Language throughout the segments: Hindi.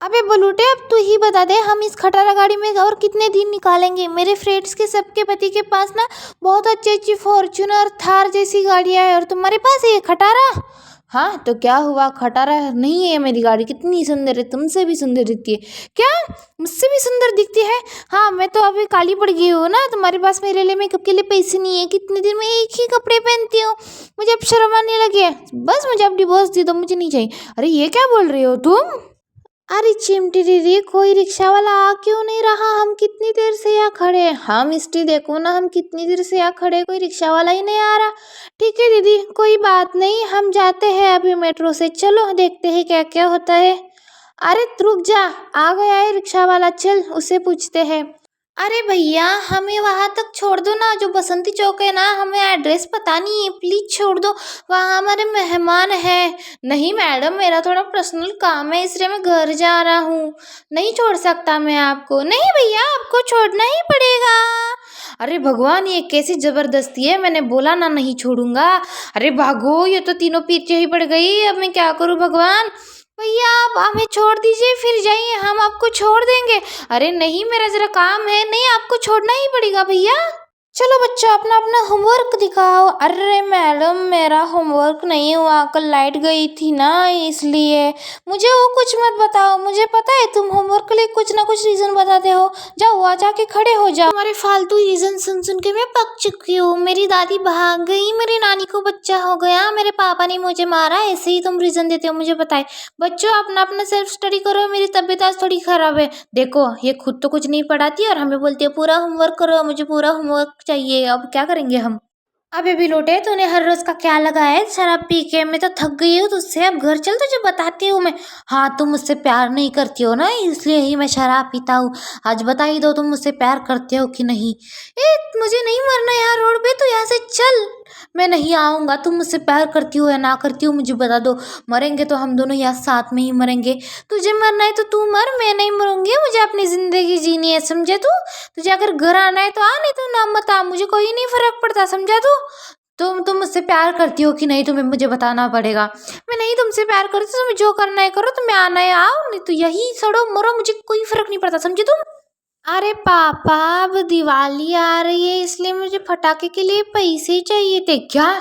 अबे बलूटे, अब तू ही बता दे, हम इस खटारा गाड़ी में और कितने दिन निकालेंगे। मेरे फ्रेंड्स के सबके पति के पास ना बहुत अच्छी अच्छी फॉर्च्यूनर थार जैसी गाड़ियां है, और तुम्हारे पास है ये खटारा। हाँ तो क्या हुआ, खटारा नहीं है मेरी गाड़ी, कितनी सुंदर है, तुमसे भी सुंदर दिखती है। क्या, मुझसे भी सुंदर दिखती है? हाँ मैं तो अभी काली पड़ गई हूँ ना, तुम्हारे पास मेरे लिए मेकअप के लिए पैसे नहीं है, कितने दिन में एक ही कपड़े पहनती हूँ, मुझे अब शर्म आने लगी है। बस मुझे अब डिवोर्स दे दो, मुझे नहीं चाहिए। अरे ये क्या बोल रही हो तुम? अरे चिमटी दीदी, कोई रिक्शा वाला आ क्यों नहीं रहा? हम कितनी देर से यहाँ खड़े हैं। हाँ मिस्टी देखो ना, हम कितनी देर से यहाँ खड़े हैं, कोई रिक्शा वाला ही नहीं आ रहा। ठीक है दीदी, कोई बात नहीं, हम जाते हैं अभी मेट्रो से, चलो देखते हैं क्या क्या होता है। अरे रुक जा, आ गया है रिक्शा वाला, चल उससे पूछते हैं। अरे भैया, हमें वहाँ तक छोड़ दो ना, जो बसंती चौक है ना, हमें एड्रेस पता नहीं है, प्लीज छोड़ दो, वहाँ हमारे मेहमान हैं। नहीं मैडम, मेरा थोड़ा पर्सनल काम है, इसलिए मैं घर जा रहा हूँ, नहीं छोड़ सकता मैं आपको। नहीं भैया, आपको छोड़ना ही पड़ेगा। अरे भगवान, ये कैसी जबरदस्ती है, मैंने बोला ना नहीं छोड़ूंगा। अरे भागो, ये तो तीनों पीछे ही पड़ गई, अब मैं क्या करूँ भगवान। भैया आप हमें छोड़ दीजिए, फिर जाइए, हम आपको छोड़ देंगे। अरे नहीं, मेरा जरा काम है, नहीं आपको छोड़ना ही पड़ेगा भैया। चलो बच्चों, अपना अपना होमवर्क दिखाओ। अरे मैडम, मेरा होमवर्क नहीं हुआ, कल लाइट गई थी ना इसलिए। मुझे वो कुछ मत बताओ, मुझे पता है तुम होमवर्क के लिए कुछ ना कुछ रीजन बताते हो। जाओ वहाँ जाके खड़े हो जाओ, तुम्हारे फालतू रीजन सुन सुन के मैं पक चुकी हूँ। मेरी दादी भाग गई, मेरी नानी को बच्चा हो गया, मेरे पापा ने मुझे मारा, ऐसे ही तुम रीजन देते हो, मुझे पता है। बच्चों अपना अपना सेल्फ स्टडी करो, मेरी तबीयत आज थोड़ी खराब है। देखो ये खुद तो कुछ नहीं पढ़ाती और हमें बोलती है पूरा होमवर्क करो, मुझे पूरा होमवर्क चाहिए, अब क्या करेंगे हम। अबे भी लोटे, तूने हर रोज का क्या लगा है शराब पी के? मैं तो थक गई हूँ तुझसे, अब घर चल, तुझे बताती हूँ मैं। हाँ तुम मुझसे प्यार नहीं करती हो ना, इसलिए ही मैं शराब पीता हूँ। आज बता ही दो तुम मुझसे प्यार करते हो कि नहीं। ए मुझे नहीं मरना यहाँ रोड पे, तो यहाँ से चल। मैं नहीं आऊँगा, तुम मुझसे प्यार करती हो या ना करती हो मुझे बता दो, मरेंगे तो हम दोनों यहाँ साथ में ही मरेंगे। तुझे मरना है तो तू मर, मैं नहीं मरूंगी, मुझे अपनी जिंदगी जीनी है, समझे तू? तुझे अगर घर आना है तो आ, नहीं तो ना मत आ, मुझे कोई नहीं फर्क पड़ता, समझा तू? तुम मुझसे प्यार करती हो कि नहीं, तुम्हें मुझे बताना पड़ेगा। मैं नहीं तुमसे प्यार करती, तुम्हें जो करना है करो, तुम्हें आना है आओ, नहीं तो यही सड़ो मरो, मुझे कोई फर्क नहीं पड़ता, समझे तुम? अरे पापा, अब दिवाली आ रही है, इसलिए मुझे पटाखे के लिए पैसे चाहिए थे। क्या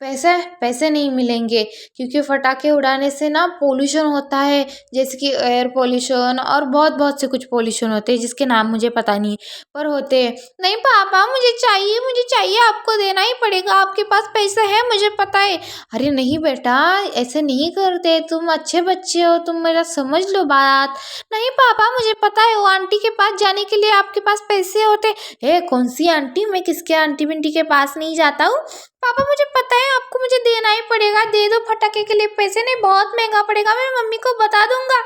पैसे? पैसे नहीं मिलेंगे, क्योंकि पटाखे उड़ाने से ना पोल्यूशन होता है, जैसे कि एयर पोल्यूशन और बहुत बहुत से कुछ पोल्यूशन होते हैं जिसके नाम मुझे पता नहीं, पर होते हैं। नहीं पापा, मुझे चाहिए, मुझे चाहिए, आपको देना ही पड़ेगा, आपके पास पैसे है मुझे पता है। अरे नहीं बेटा, ऐसे नहीं करते, तुम अच्छे बच्चे हो, तुम मेरा समझ लो बात। नहीं पापा, मुझे पता है, वो आंटी के पास जाने के लिए आपके पास पैसे होते। हे कौन सी आंटी, मैं किसके आंटी बिंटी के पास नहीं जाता हूँ। पापा मुझे पता है, आपको मुझे देना ही पड़ेगा, दे दो फटाके के लिए पैसे, नहीं बहुत महंगा पड़ेगा, मैं मम्मी को बता दूंगा।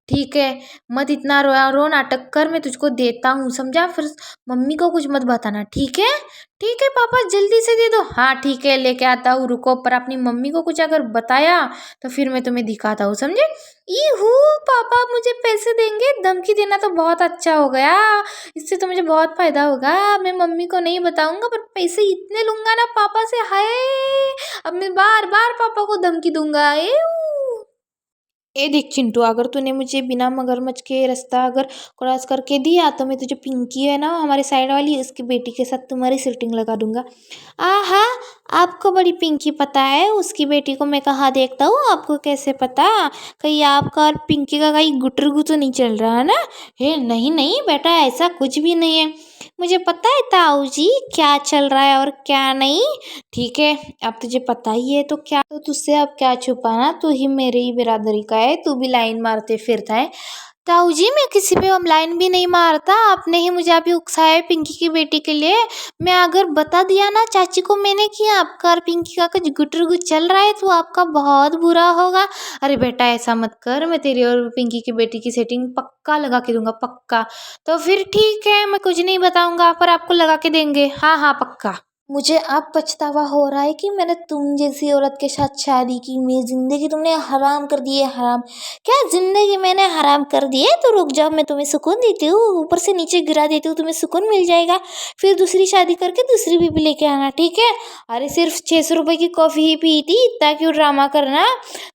ठीक है, मत इतना रो नाटक कर, मैं तुझको देता हूँ, समझा? फिर मम्मी को कुछ मत बताना, ठीक है? ठीक है पापा, जल्दी से दे दो। हाँ ठीक है, लेके आता हूँ, रुको, पर अपनी मम्मी को कुछ अगर बताया तो फिर मैं तुम्हें दिखाता हूँ, समझे? हु पापा मुझे पैसे देंगे, धमकी देना तो बहुत अच्छा हो गया, इससे तो मुझे बहुत फायदा होगा। मैं मम्मी को नहीं बताऊंगा, पर पैसे इतने लूंगा ना पापा से, हाय, अब मैं बार बार पापा को धमकी दूंगा। ए देख चिंटू, अगर तूने मुझे बिना मगरमच्छ के रास्ता अगर क्रॉस करके दिया तो मैं तुझे पिंकी है ना हमारे साइड वाली, उसकी बेटी के साथ तुम्हारी सिटिंग लगा दूंगा। आहा, आपको बड़ी पिंकी पता है, उसकी बेटी को मैं कहाँ देखता हूँ, आपको कैसे पता? कहीं आपका और पिंकी का कहीं गुटरगु तो नहीं चल रहा है ना? हे नहीं नहीं बेटा, ऐसा कुछ भी नहीं है, मुझे पता है ताऊ जी क्या चल रहा है और क्या नहीं। ठीक है, अब तुझे पता ही है तो क्या, तो तुझसे अब क्या छुपाना, तू ही मेरी ही बिरादरी का है, तू भी लाइन मारते फिरता है। ताऊ जी मैं किसी पे लाइन भी नहीं मारता, आपने ही मुझे अभी उकसाया है पिंकी की बेटी के लिए। मैं अगर बता दिया ना चाची को मैंने कि आपका और पिंकी का कुछ गुटरगु चल रहा है तो आपका बहुत बुरा होगा। अरे बेटा ऐसा मत कर, मैं तेरी और पिंकी की बेटी की सेटिंग पक्का लगा के दूंगा, पक्का। तो फिर ठीक है, मैं कुछ नहीं बताऊंगा पर आपको लगा के देंगे, हाँ हाँ पक्का। मुझे अब पछतावा हो रहा है कि मैंने तुम जैसी औरत के साथ शादी की। मेरी ज़िंदगी तुमने हराम कर दी है, हराम। क्या ज़िंदगी मैंने हराम कर दी है? तो रुक जाओ, मैं तुम्हें सुकून देती हूँ, ऊपर से नीचे गिरा देती हूँ, तुम्हें सुकून मिल जाएगा। फिर दूसरी शादी करके दूसरी बीवी लेके आना, ठीक है? अरे सिर्फ 600 रुपये की कॉफ़ी ही पी थी, इतना क्यों ड्रामा करना?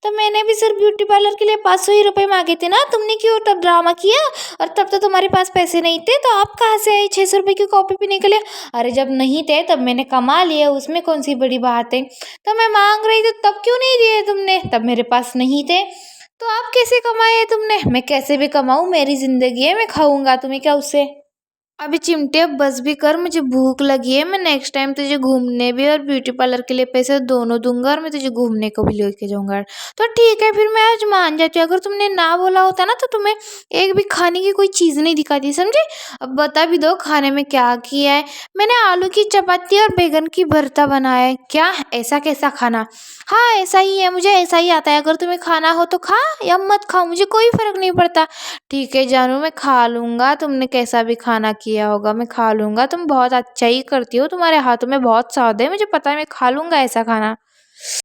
तो मैंने भी सिर्फ ब्यूटी पार्लर के लिए 500 ही रुपये मांगे थे ना, तुमने क्यों तब ड्रामा किया? और तब तो तुम्हारे पास पैसे नहीं थे, तो आप कहाँ से आए 600 रुपये की कॉफ़ी पीने के लिए? अरे जब नहीं थे तब मैंने कमा लिए, उसमें कौन सी बड़ी बात है? तो मैं मांग रही थी तब क्यों नहीं दिए तुमने? तब मेरे पास नहीं थे। तो आप कैसे कमाए तुमने? मैं कैसे भी कमाऊं, मेरी जिंदगी है, मैं खाऊंगा, तुम्हें क्या उससे? अभी चिमटे अब बस भी कर, मुझे भूख लगी है। मैं नेक्स्ट टाइम तुझे घूमने भी और ब्यूटी पार्लर के लिए पैसे दोनों दूंगा, और मैं तुझे घूमने को भी लेके जाऊंगा। तो ठीक है, फिर मैं आज मान जाती हूँ। अगर तुमने ना बोला होता ना तो तुम्हें एक भी खाने की कोई चीज़ नहीं दिखाती, समझे? अब बता भी दो खाने में क्या किया है। मैंने आलू की चपाती और बैगन की भरता बनाया है। क्या? ऐसा कैसा खाना? हाँ ऐसा ही है, मुझे ऐसा ही आता है। अगर तुम्हें खाना हो तो खा, या मत खाओ, मुझे कोई फर्क नहीं पड़ता। ठीक है जानू, मैं खा लूँगा, तुमने कैसा भी खाना किया होगा मैं खा लूँगा। तुम बहुत अच्छा ही करती हो, तुम्हारे हाथों में बहुत स्वाद है, मुझे पता है, मैं खा लूँगा ऐसा खाना।